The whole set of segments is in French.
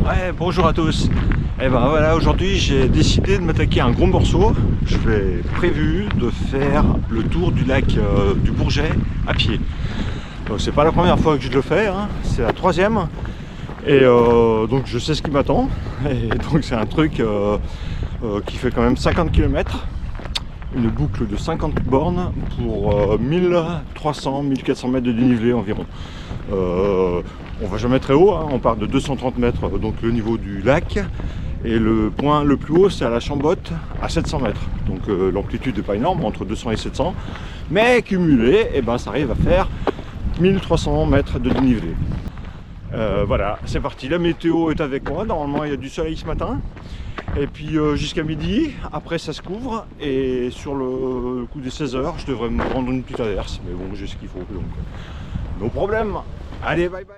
Ouais, bonjour à tous. Et ben voilà, aujourd'hui j'ai décidé de m'attaquer à un gros morceau. Je vais prévu de faire le tour du lac du Bourget à pied. Donc c'est pas la première fois que je le fais, hein, c'est la troisième. Et donc je sais ce qui m'attend. Et donc c'est un truc qui fait quand même 50 km. Une boucle de 50 bornes pour 1300-1400 mètres de dénivelé environ. On va jamais très haut, hein, on part de 230 mètres, donc le niveau du lac. Et le point le plus haut, c'est à la Chambotte, à 700 mètres. Donc l'amplitude n'est pas énorme, entre 200 et 700. Mais cumulé, eh ben, ça arrive à faire 1300 mètres de dénivelé. Voilà, c'est parti. La météo est avec moi. Normalement, il y a du soleil ce matin. Et puis jusqu'à midi, après ça se couvre. Et sur le coup des 16h, je devrais me prendre une petite averse. Mais bon, j'ai ce qu'il faut. Donc, no problème. Allez, bye bye.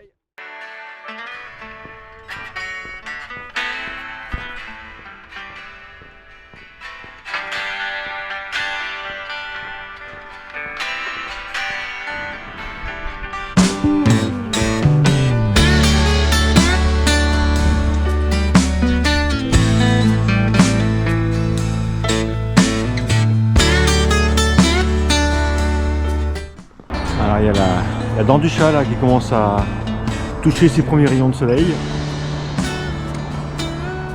Alors il y a la dent du chat là qui commence à toucher ses premiers rayons de soleil.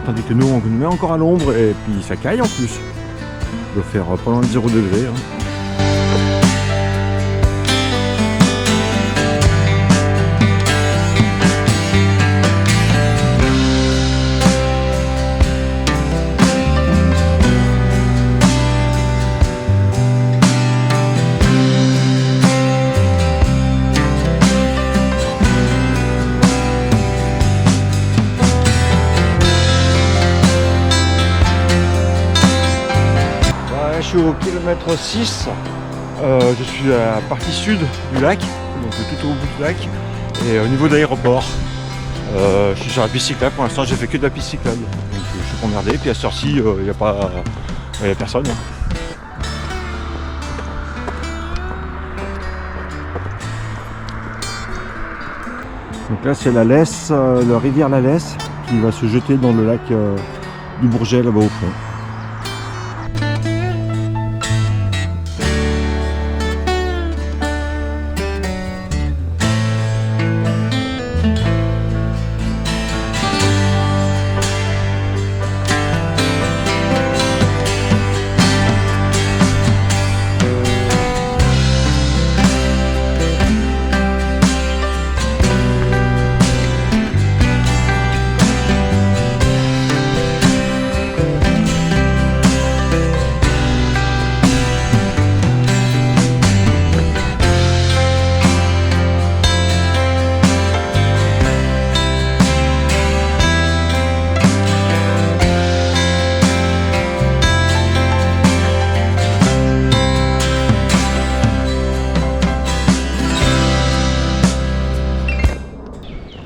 Tandis que nous on nous met encore à l'ombre et puis ça caille en plus. Il doit faire pas loin de 0 degré. Hein. Je suis au kilomètre 6, je suis à la partie sud du lac, donc tout au bout du lac, et au niveau de l'aéroport. Je suis sur la piste cyclable, pour l'instant j'ai fait que de la piste cyclable, donc je suis pas emmerdé, puis à cette heure-ci il n'y a personne. Donc là c'est la Lesse, la rivière La Lesse, qui va se jeter dans le lac du Bourget là-bas au fond.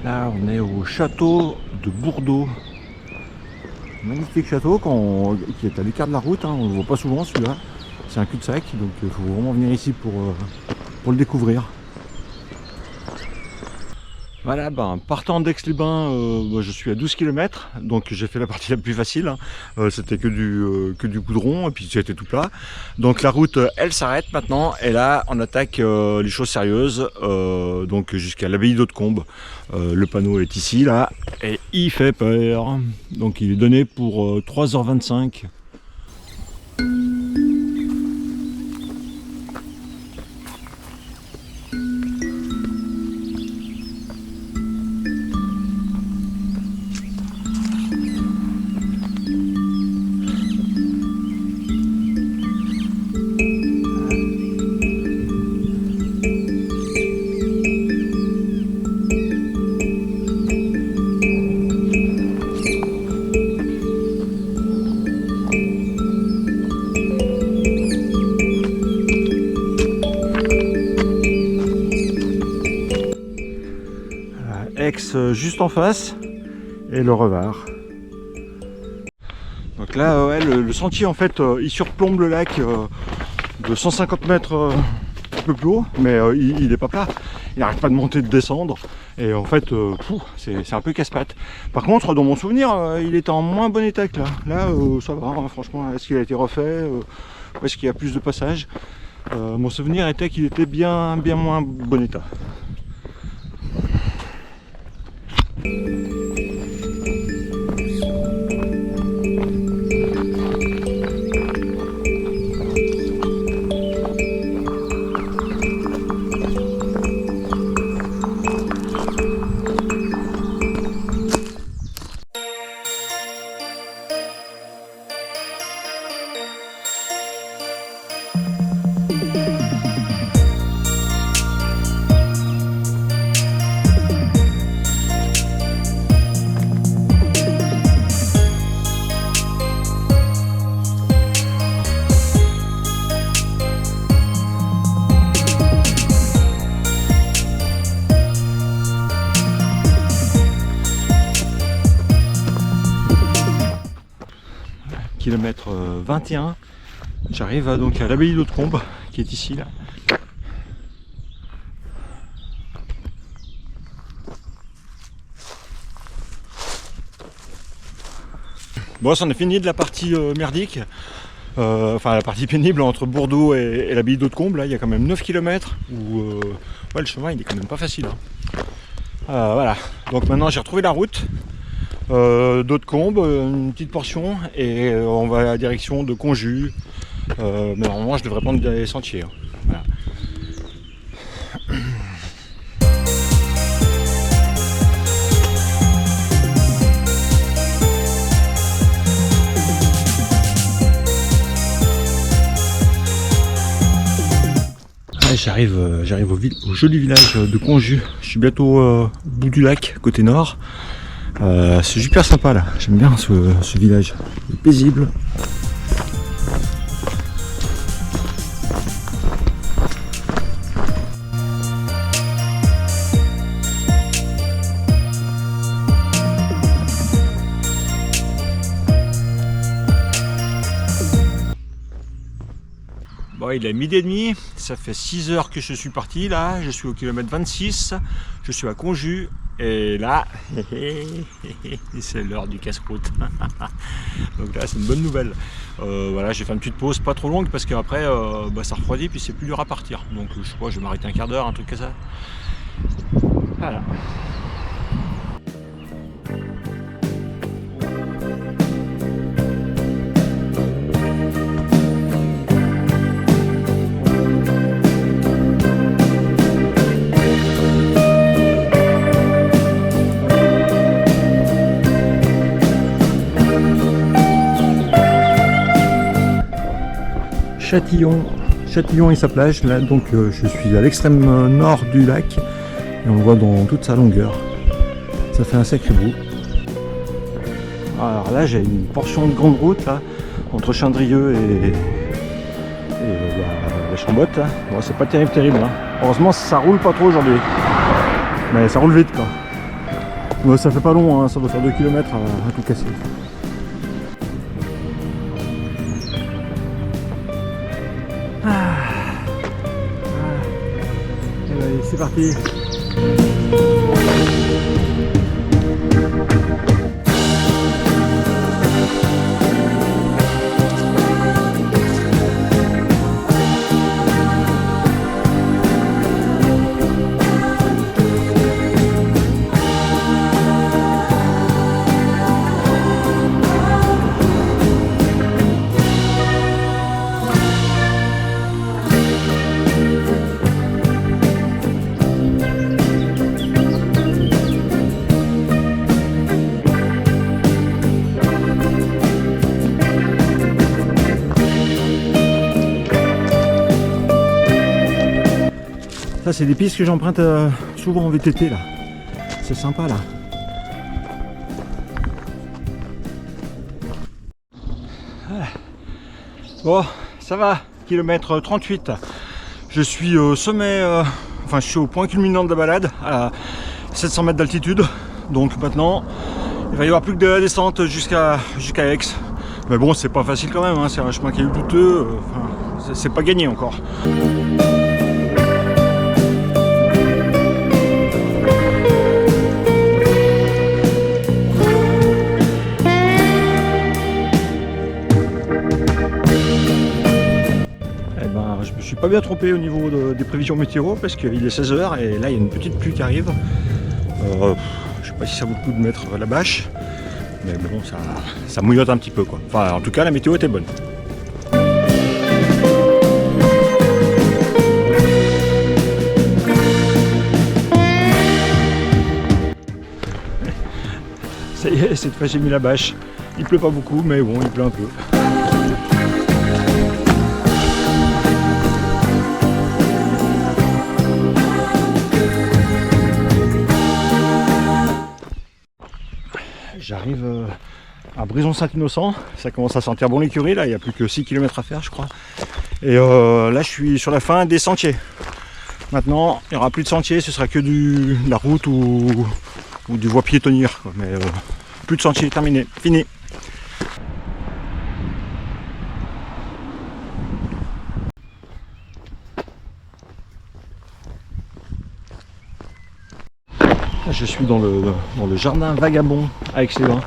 Là, on est au château de Bourdeau. Magnifique château qui est à l'écart de la route, hein. On ne le voit pas souvent celui-là. C'est un cul-de-sac, donc il faut vraiment venir ici pour le découvrir. Voilà, partant d'Aix-les-Bains, je suis à 12 km, donc j'ai fait la partie la plus facile, hein. C'était que du goudron, et puis c'était tout plat. Donc la route, elle s'arrête maintenant, et là on attaque les choses sérieuses, donc jusqu'à l'abbaye d'Hautecombe. Le panneau est ici, là, et il fait peur. Donc il est donné pour 3h25. Aix juste en face et le Revard. Donc là ouais, le sentier en fait il surplombe le lac de 150 mètres peu plus haut, mais il est pas plat. Il n'arrête pas de monter, de descendre. Et en fait, c'est un peu casse-pattes. Par contre, dans mon souvenir, il était en moins bon état que là. Là, ça va, hein, franchement. Est-ce qu'il a été refait ou est-ce qu'il y a plus de passages? Mon souvenir était qu'il était bien moins bon état. Kilomètre 21, j'arrive donc à l'abbaye d'Hautecombe qui est ici là. Bon, ça en est fini de la partie merdique, enfin la partie pénible entre Bordeaux et l'abbaye d'Hautecombe. Là il y a quand même 9 km où ouais, le chemin il est quand même pas facile, hein. Voilà, donc maintenant j'ai retrouvé la route d'Hautecombe, une petite portion, et on va à la direction de Conjus, mais normalement je devrais prendre des sentiers, hein. Voilà. J'arrive au joli village de Conjus. Je suis bientôt au bout du lac, côté nord. C'est super sympa là, j'aime bien ce village, il est paisible. Bon, il est 12h30, ça fait 6 heures que je suis parti là, je suis au kilomètre 26, je suis à Conjus. Et là, c'est l'heure du casse-croûte. Donc là, c'est une bonne nouvelle. Voilà, j'ai fait une petite pause pas trop longue parce qu'après, ça refroidit puis c'est plus dur à partir. Donc je crois que je vais m'arrêter un quart d'heure, un truc comme ça. Voilà. Châtillon et sa plage, là donc je suis à l'extrême nord du lac et on le voit dans toute sa longueur. Ça fait un sacré bout. Alors là j'ai une portion de grande route là, entre Chindrieux et la Chambotte. Bon, c'est pas terrible, hein. Heureusement ça roule pas trop aujourd'hui. Mais ça roule vite quoi. Bon, ça fait pas long, hein, ça doit faire 2 km à tout casser. Allez, c'est parti. Ça c'est des pistes que j'emprunte souvent en VTT là. C'est sympa là. Voilà. Bon, ça va, kilomètre 38. Je suis au sommet, enfin je suis au point culminant de la balade, à 700 mètres d'altitude. Donc maintenant, il va y avoir plus que de la descente jusqu'à Aix. Mais bon, c'est pas facile quand même, hein. C'est un chemin qui est douteux, c'est pas gagné encore. bien trompé au niveau des prévisions météo parce qu'il est 16 h et là il y a une petite pluie qui arrive. Je sais pas si ça vaut le coup de mettre la bâche, mais bon, ça mouillote un petit peu quoi. Enfin, en tout cas, la météo était bonne. Ça y est, cette fois j'ai mis la bâche. Il pleut pas beaucoup, mais bon, il pleut un peu. J'arrive à Brison-Saint-Innocent, ça commence à sentir bon l'écurie, là il n'y a plus que 6 km à faire je crois. Et là je suis sur la fin des sentiers. Maintenant il n'y aura plus de sentiers, ce sera que de la route ou du voie piétonnière. Mais plus de sentiers, terminé, fini. Je suis dans le jardin vagabond à Aix-les-Bains.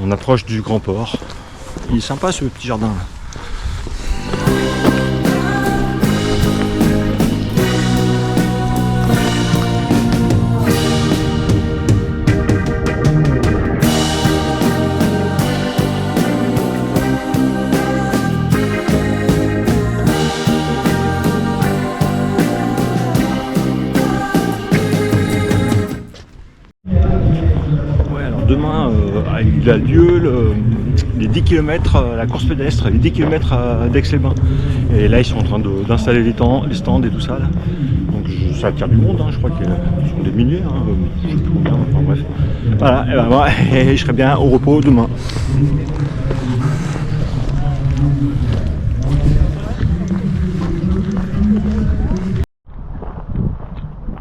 On approche du Grand Port. Il est sympa ce petit jardin là. Demain, il a lieu les 10 km, la course pédestre, les 10 km d'Aix-les-Bains. Et là, ils sont en train d'installer les stands et tout ça. Là. Donc ça attire du monde, hein, je crois qu'ils sont des milliers, hein, je sais plus combien, enfin bref. Voilà, et ben moi, je serai bien au repos demain.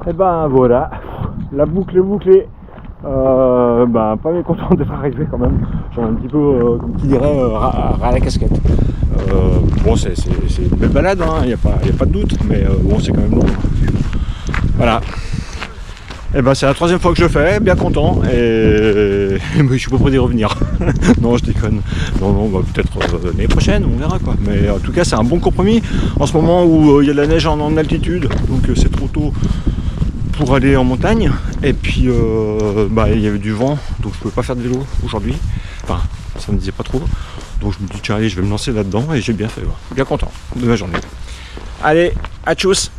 Et ben voilà, la boucle est bouclée. Pas mécontent d'être arrivé quand même. J'ai un petit peu, comme qui dirait, ras la casquette. Bon, c'est une belle balade, il n'y a pas de doute, mais bon, c'est quand même long. Voilà. Et ben c'est la 3e fois que je le fais, bien content, et mais je suis pas prêt d'y revenir. Non, je déconne. Non, peut-être l'année prochaine, on verra quoi. Mais en tout cas, c'est un bon compromis en ce moment où il y a de la neige en altitude, donc c'est trop tôt pour aller en montagne. Et puis il y avait du vent, donc je pouvais pas faire de vélo aujourd'hui. Enfin, ça me disait pas trop. Donc je me dis tiens allez, je vais me lancer là-dedans et j'ai bien fait. Bien content de ma journée. Allez, à tchuss.